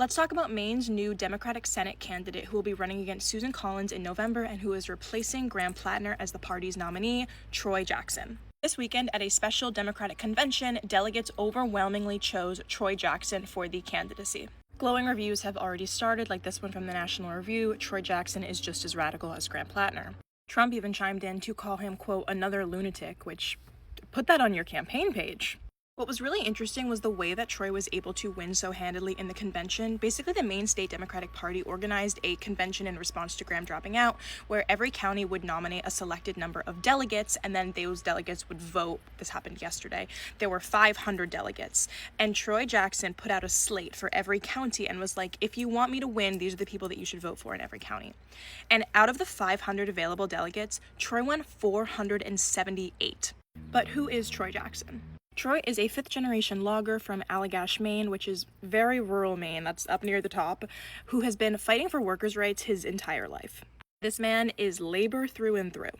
Let's talk about Maine's new Democratic Senate candidate who will be running against Susan Collins in November and who is replacing Graham Plattner as the party's nominee, Troy Jackson. This weekend, at a special Democratic convention, delegates overwhelmingly chose Troy Jackson for the candidacy. Glowing reviews have already started, like this one from the National Review. Troy Jackson is just as radical as Graham Plattner. Trump even chimed in to call him, quote, another lunatic, which, put that on your campaign page. What was really interesting was the way that Troy was able to win so handily in the convention. Basically, the Maine State Democratic Party organized a convention in response to Graham dropping out, where every county would nominate a selected number of delegates, and then those delegates would vote. This happened yesterday. There were 500 delegates, and Troy Jackson put out a slate for every county and was like, if you want me to win, these are the people that you should vote for in every county. And out of the 500 available delegates, Troy won 478. But who is Troy Jackson? Troy is a fifth-generation logger from Allagash, Maine, which is very rural Maine, that's up near the top, who has been fighting for workers' rights his entire life. This man is labor through and through.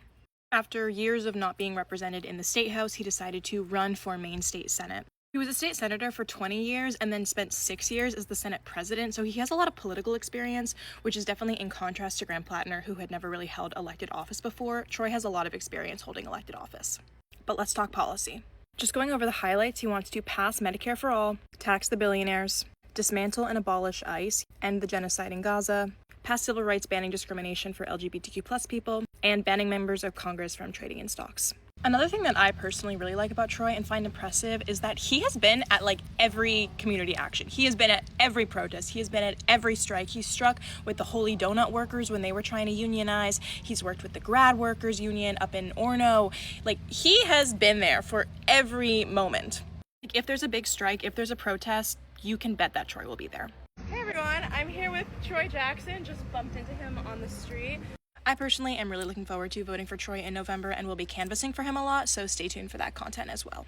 After years of not being represented in the state house, he decided to run for Maine State Senate. He was a state senator for 20 years and then spent 6 years as the Senate president, so he has a lot of political experience, which is definitely in contrast to Graham Plattner, who had never really held elected office before. Troy has a lot of experience holding elected office. But let's talk policy. Just going over the highlights, he wants to pass Medicare for all, tax the billionaires, dismantle and abolish ICE, end the genocide in Gaza, pass civil rights banning discrimination for LGBTQ+ people, and banning members of Congress from trading in stocks. Another thing that I personally really like about Troy and find impressive is that he has been at every community action. He has been at every protest. He has been at every strike. He struck with the Holy Donut workers when they were trying to unionize. He's worked with the grad workers union up in Orono. He has been there for every moment. If there's a big strike, if there's a protest, you can bet that Troy will be there. Hey everyone, I'm here with Troy Jackson. Just bumped into him on the street. I personally am really looking forward to voting for Troy in November and will be canvassing for him a lot, so stay tuned for that content as well.